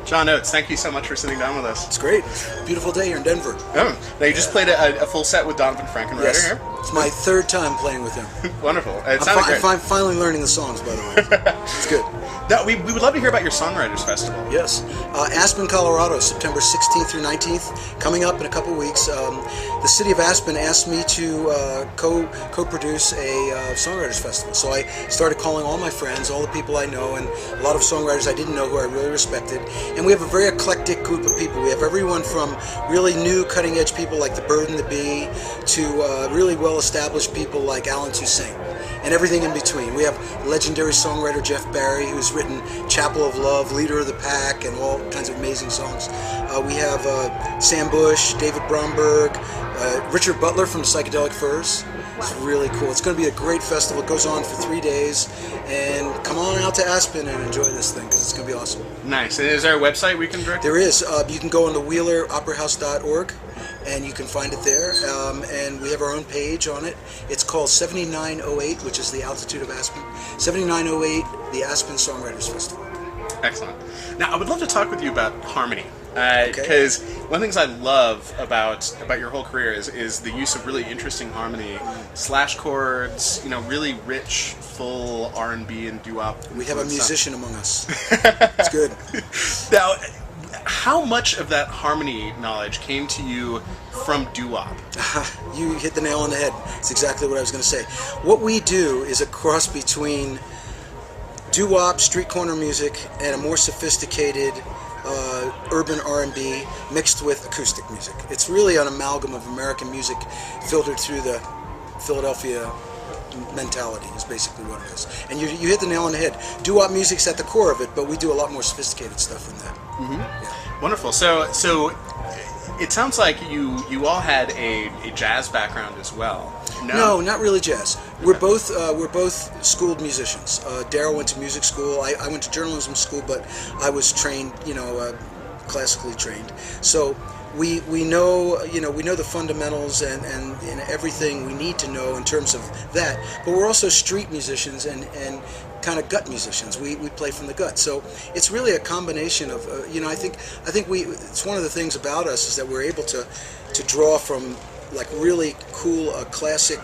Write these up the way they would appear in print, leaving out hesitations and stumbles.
John Oates, thank you so much for sitting down with us. It's great. Beautiful day here in Denver. Oh, now you just played a full set with Donovan Frankenreiter Yes. here? It's my third time playing with him. Wonderful. It sounded great. I'm finally learning the songs, by the way. It's good. Now, we would love to hear about your Songwriters Festival. Yes. Aspen, Colorado, September 16th through 19th, coming up in a couple weeks. The city of Aspen asked me to co-produce a Songwriters Festival. So I started calling all my friends, all the people I know, and a lot of songwriters I didn't know who I really respected. And we have a very eclectic group of people. We have everyone from really new, cutting-edge people like the Bird and the Bee to really well-established people like Alan Toussaint, and everything in between. We have legendary songwriter Jeff Barry, who's written Chapel of Love, Leader of the Pack, and all kinds of amazing songs. We have Sam Bush, David Bromberg, Richard Butler from the Psychedelic Furs. It's really cool. It's going to be a great festival. It goes on for 3 days, and come on out to Aspen and enjoy this thing because it's going to be awesome. Nice. And is there a website we can direct? There is. You can go on the WheelerOperaHouse.org, and you can find it there. And we have our own page on it. It's called 7908, which is the altitude of Aspen. 7908, the Aspen Songwriters Festival. Excellent. Now, I would love to talk with you about harmony. Okay. Because one of the things I love about your whole career is the use of really interesting harmony, slash chords, really rich, full R&B and doo-wop. We have a musician among us. It's good. Now, how much of that harmony knowledge came to you from doo-wop? You hit the nail on the head. It's exactly what I was going to say. What we do is a cross between doo-wop, street corner music, and a more sophisticated urban R&B mixed with acoustic music. It's really an amalgam of American music filtered through the Philadelphia mentality is basically what it is. And you hit the nail on the head. Doo-wop music's at the core of it, but we do a lot more sophisticated stuff than that. Mm-hmm. Yeah. Wonderful. So it sounds like you all had a jazz background as well. No, not really jazz. We're both schooled musicians. Daryl went to music school. I went to journalism school, but I was trained, classically trained. So we know the fundamentals and everything we need to know in terms of that. But we're also street musicians and kind of gut musicians. We play from the gut. So it's really a combination of I think it's one of the things about us is that we're able to draw from like really cool classic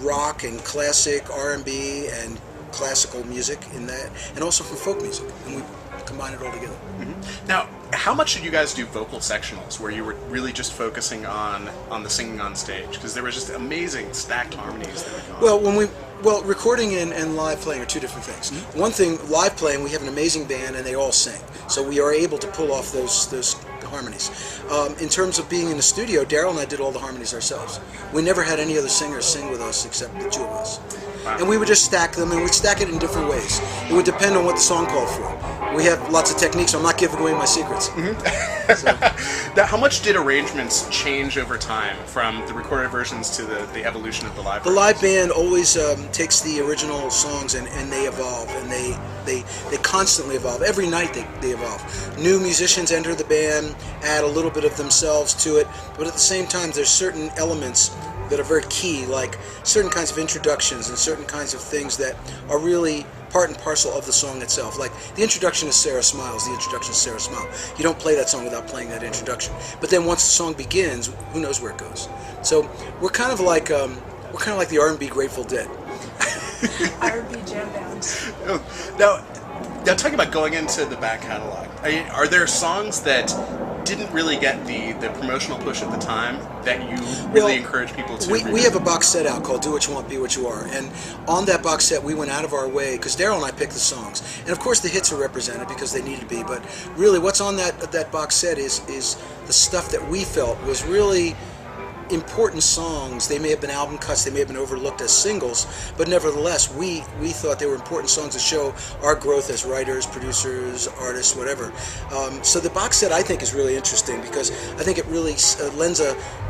rock and classic R&B and classical music in that, and also from folk music, and we combine it all together. Mm-hmm. Now, how much did you guys do vocal sectionals, where you were really just focusing on the singing on stage? Because there was just amazing stacked harmonies that were going on. Well, recording and live playing are two different things. Mm-hmm. One thing, live playing, we have an amazing band and they all sing, so we are able to pull off those harmonies. In terms of being in the studio, Daryl and I did all the harmonies ourselves. We never had any other singers sing with us except the two of us. Wow. And we would just stack them, and we'd stack it in different ways. It would depend on what the song called for. We have lots of techniques, so I'm not giving away my secrets. Mm-hmm. So. Now, how much did arrangements change over time from the recorded versions to the evolution of the live versions? The live band always takes the original songs and they evolve, and they constantly evolve. Every night they evolve. New musicians enter the band, add a little bit of themselves to it, but at the same time there's certain elements that are very key, like certain kinds of introductions and certain kinds of things that are really part and parcel of the song itself. Like the introduction is Sarah Smiles, the introduction is Sarah Smile. You don't play that song without playing that introduction. But then once the song begins, who knows where it goes. So we're kind of like the R&B Grateful Dead. R&B jam band. Now talking about going into the back catalog, are there songs that didn't really get the promotional push at the time that you really encourage people to read? We have a box set out called Do What You Want, Be What You Are, and on that box set we went out of our way, because Daryl and I picked the songs, and of course the hits are represented because they need to be, but really what's on that box set is the stuff that we felt was really important songs. They may have been album cuts, they may have been overlooked as singles, but nevertheless we thought they were important songs to show our growth as writers, producers, artists, whatever. So the box set I think is really interesting because I think it really lends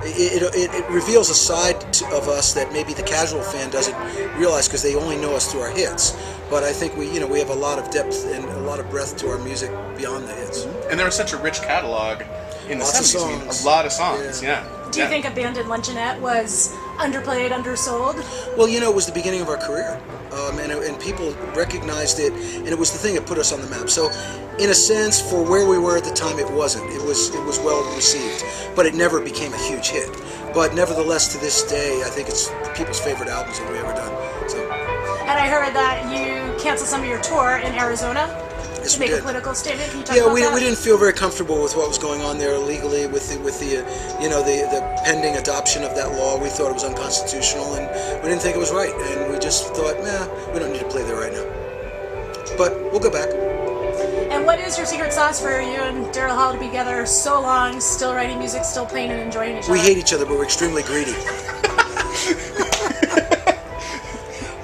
it reveals a side of us that maybe the casual fan doesn't realize because they only know us through our hits. But I think we have a lot of depth and a lot of breadth to our music beyond the hits. And there was such a rich catalog in the 70s. I mean, a lot of songs, yeah. Do you think Abandoned Luncheonette was underplayed, undersold? Well, it was the beginning of our career. and people recognized it, and it was the thing that put us on the map. So, in a sense, for where we were at the time, it wasn't. It was well received, but it never became a huge hit. But nevertheless, to this day, I think it's people's favorite albums that we ever done. So. And I heard that you canceled some of your tour in Arizona Yes, to we make a did. political statement. Can you talk Yeah, about we that? didn't feel very comfortable with what was going on there legally with the pending adoption of that law. We thought it was unconstitutional, and we didn't think it was right. And we just thought, we don't need to play there right now. But we'll go back. And what is your secret sauce for you and Daryl Hall to be together so long, still writing music, still playing and enjoying each other? We hate each other, but we're extremely greedy.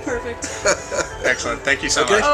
Perfect. Excellent. Thank you so Okay. much.